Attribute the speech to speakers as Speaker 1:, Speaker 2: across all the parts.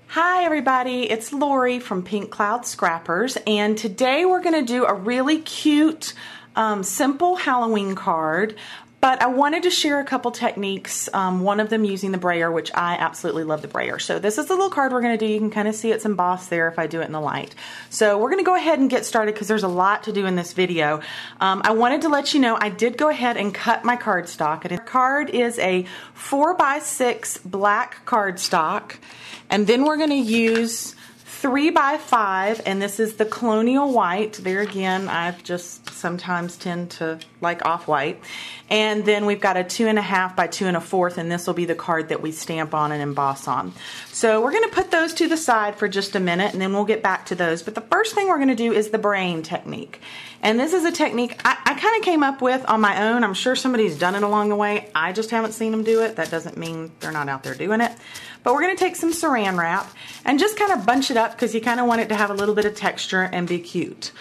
Speaker 1: Hi everybody, it's Lori from Pink Cloud Scrappers, and today we're going to do a really cute, simple Halloween card, but I wanted to share a couple techniques, one of them using the brayer, which I absolutely love the brayer. So this is the little card we're going to do. You can kind of see it's embossed there if I do it in the light. So we're going to go ahead and get started because there's a lot to do in this video. I wanted to let you know I did go ahead and cut my cardstock. And the card is a 4x6 black cardstock. And then we're going to use 3x5, and this is the Colonial White. There again, I just sometimes tend to like off-white. And then we've got a 2.5 by 2 1/4, and this will be the card that we stamp on and emboss on. So we're going to put those to the side for just a minute, and then we'll get back to those. But the first thing we're going to do is the braying technique. And this is a technique I kind of came up with on my own. I'm sure somebody's done it along the way. I just haven't seen them do it. That doesn't mean they're not out there doing it. But we're going to take some saran wrap and just kind of bunch it up because you kind of want it to have a little bit of texture and be cute.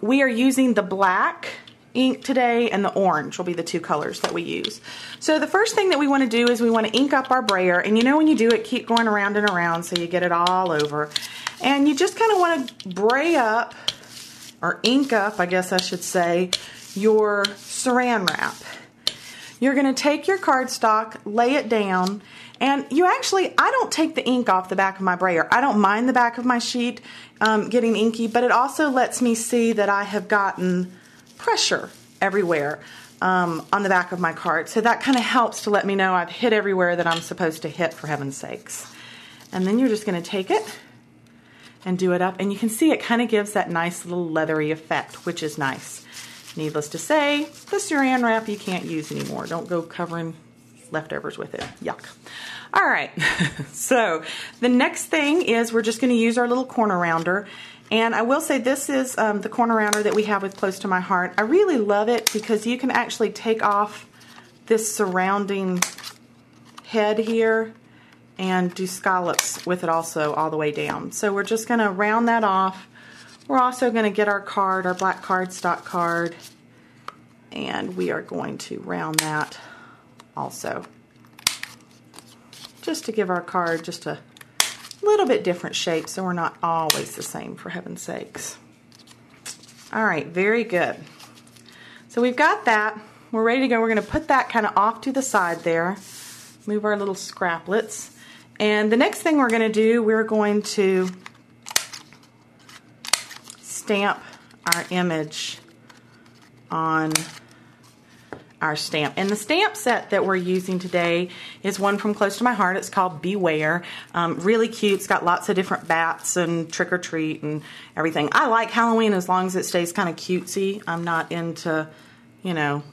Speaker 1: We are using the black ink today, and the orange will be the two colors that we use. So the first thing that we want to do is we want to ink up our brayer, and you know when you do it, keep going around and around so you get it all over. And you just kind of want to bray up, or ink up, I guess I should say, your saran wrap. You're going to take your cardstock, lay it down, and you actually, I don't take the ink off the back of my brayer. I don't mind the back of my sheet getting inky, but it also lets me see that I have gotten pressure everywhere on the back of my card. So that kind of helps to let me know I've hit everywhere that I'm supposed to hit, for heaven's sakes. And then you're just going to take it and do it up, and you can see it kind of gives that nice little leathery effect, which is nice. Needless to say, the saran wrap you can't use anymore. Don't go covering leftovers with it. Yuck. All right, so the next thing is we're just going to use our little corner rounder. And I will say this is the corner rounder that we have with Close to My Heart. I really love it because you can actually take off this surrounding head here and do scallops with it also all the way down. So we're just going to round that off. We're also going to get our card, our black cardstock card, and we are going to round that also, just to give our card just a little bit different shape so we're not always the same, for heaven's sakes. All right, very good. So we've got that. We're ready to go. We're going to put that kind of off to the side there. Move our little scraplets. And the next thing we're going to do, we're going to stamp our image on our stamp. And the stamp set that we're using today is one from Close to My Heart. It's called Beware. Really cute. It's got lots of different bats and trick or treat and everything. I like Halloween as long as it stays kind of cutesy. I'm not into, you know,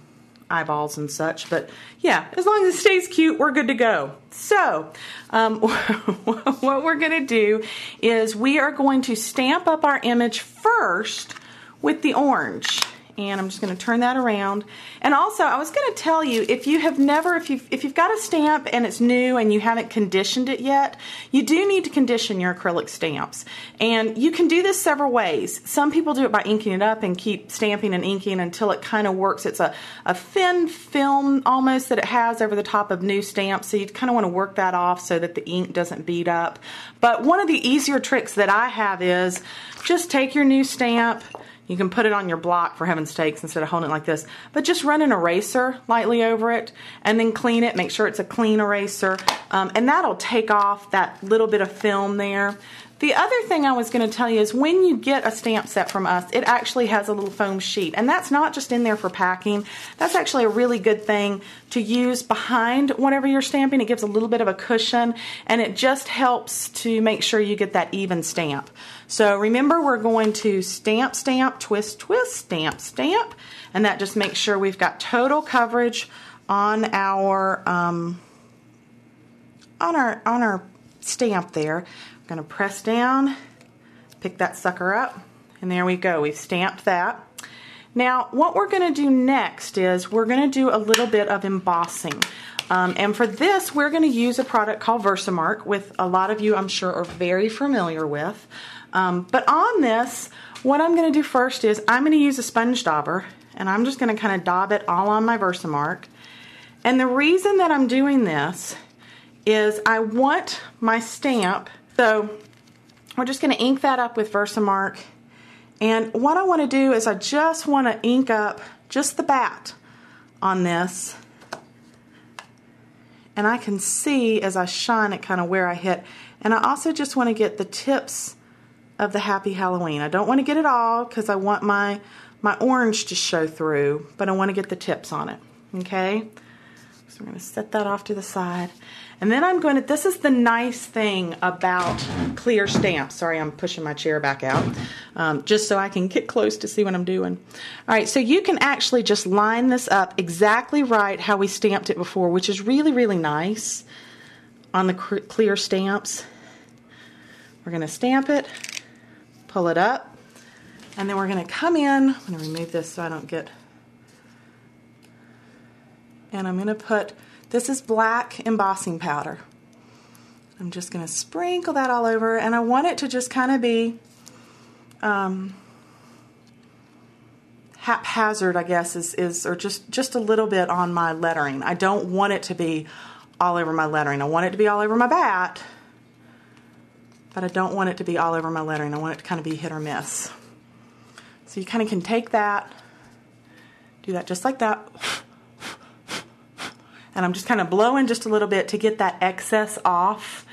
Speaker 1: eyeballs and such, but yeah, as long as it stays cute, we're good to go. So what we're going to do is we are going to stamp up our image first with the orange. And I'm just going to turn that around. And also, I was going to tell you, if you've got a stamp and it's new and you haven't conditioned it yet, you do need to condition your acrylic stamps. And you can do this several ways. Some people do it by inking it up and keep stamping and inking until it kind of works. It's a thin film almost that it has over the top of new stamps. So you kind of want to work that off so that the ink doesn't bead up. But one of the easier tricks that I have is just take your new stamp. You can put it on your block, for heaven's sakes, instead of holding it like this. But just run an eraser lightly over it and then clean it. Make sure it's a clean eraser. And that'll take off that little bit of film there. The other thing I was going to tell you is when you get a stamp set from us, it actually has a little foam sheet. And that's not just in there for packing. That's actually a really good thing to use behind whatever you're stamping. It gives a little bit of a cushion, and it just helps to make sure you get that even stamp. So remember, we're going to stamp, stamp, twist, twist, stamp, stamp, and that just makes sure we've got total coverage on our stamp there. I'm going to press down, pick that sucker up, and there we go. We've stamped that. Now, what we're going to do next is we're going to do a little bit of embossing. And for this, we're going to use a product called Versamark, with a lot of you, I'm sure, are very familiar with. But on this, what I'm going to do first is I'm going to use a sponge dauber, and I'm just going to kind of daub it all on my Versamark. And the reason that I'm doing this is I want my stamp So we're just going to ink that up with Versamark. And what I want to do is I just want to ink up just the bat on this. And I can see as I shine it kind of where I hit. And I also just want to get the tips of the Happy Halloween. I don't want to get it all because I want my orange to show through, but I want to get the tips on it. Okay? So we're going to set that off to the side. And then I'm going to, this is the nice thing about clear stamps. Sorry, I'm pushing my chair back out, just so I can get close to see what I'm doing. All right, so you can actually just line this up exactly right how we stamped it before, which is really, really nice on the clear stamps. We're going to stamp it, pull it up, and then we're going to come in. I'm going to remove this so I don't get, and I'm going to put, this is black embossing powder. I'm just going to sprinkle that all over, and I want it to just kind of be haphazard, I guess, or just a little bit on my lettering. I don't want it to be all over my lettering. I want it to be all over my bat, but I don't want it to be all over my lettering. I want it to kind of be hit or miss. So you kind of can take that, do that just like that. And I'm just kind of blowing just a little bit to get that excess off.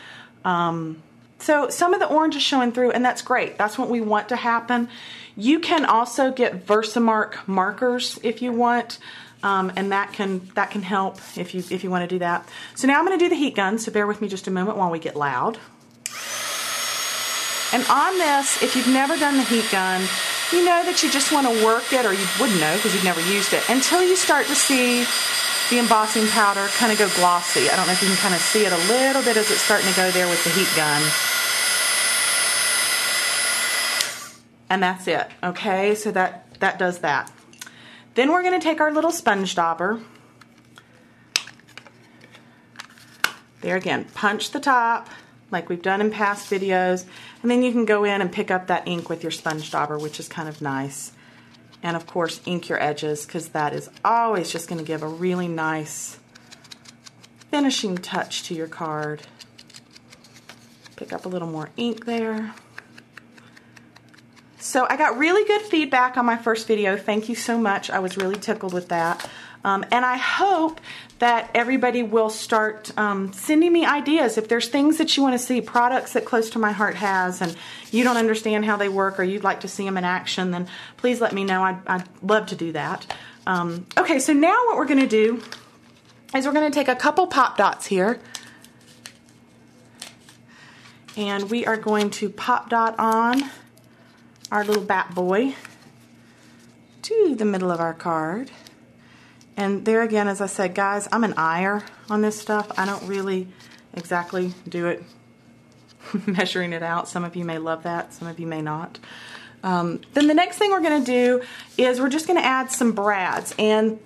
Speaker 1: So some of the orange is showing through, and that's great. That's what we want to happen. You can also get Versamark markers if you want, and that can help if you want to do that. So now I'm going to do the heat gun, so bear with me just a moment while we get loud. And on this, if you've never done the heat gun, you know that you just want to work it, or you wouldn't know because you've never used it, until you start to see the embossing powder kind of go glossy. I don't know if you can kind of see it a little bit as it's starting to go there with the heat gun. And that's it, okay? So that does that. Then we're going to take our little sponge dauber. There again, punch the top like we've done in past videos, and then you can go in and pick up that ink with your sponge dauber, which is kind of nice. And of course, ink your edges, because that is always just going to give a really nice finishing touch to your card. Pick up a little more ink there. So I got really good feedback on my first video. Thank you so much. I was really tickled with that. And I hope that everybody will start sending me ideas. If there's things that you want to see, products that Close to My Heart has, and you don't understand how they work, or you'd like to see them in action, then please let me know. I'd love to do that. Okay, so now what we're going to do is we're going to take a couple pop dots here, and we are going to pop dot on our little bat boy to the middle of our card. And there again, as I said, guys, I'm an iyer on this stuff. I don't really exactly do it measuring it out. Some of you may love that, some of you may not. Then the next thing we're going to do is we're just going to add some brads. And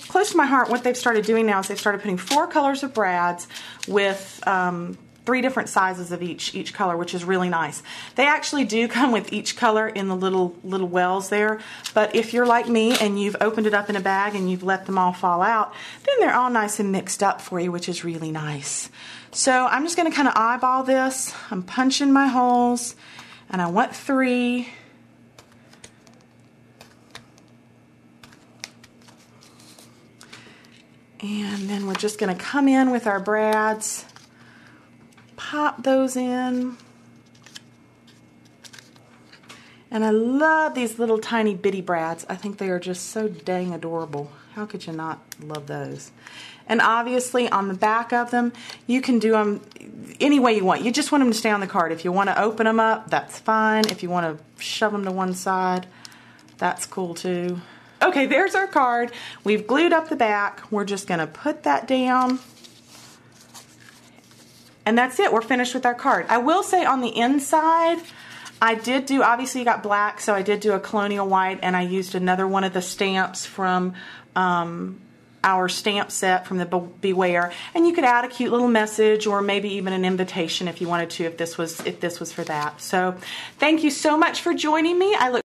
Speaker 1: Close to My Heart, what they've started doing now is they've started putting 4 colors of brads with 3 different sizes of each color, which is really nice. They actually do come with each color in the little wells there, but if you're like me and you've opened it up in a bag and you've let them all fall out, then they're all nice and mixed up for you, which is really nice. So I'm just going to kind of eyeball this. I'm punching my holes, and I want 3. And then we're just going to come in with our brads. Pop those in. And I love these little tiny bitty brads. I think they are just so dang adorable. How could you not love those? And obviously on the back of them, you can do them any way you want. You just want them to stay on the card. If you want to open them up, that's fine. If you want to shove them to one side, that's cool too. Okay, there's our card. We've glued up the back. We're just going to put that down. And that's it. We're finished with our card. I will say on the inside, I did do, obviously you got black, so I did do a colonial white, and I used another one of the stamps from our stamp set from the Beware. And you could add a cute little message, or maybe even an invitation if you wanted to, if this was for that. So thank you so much for joining me. I look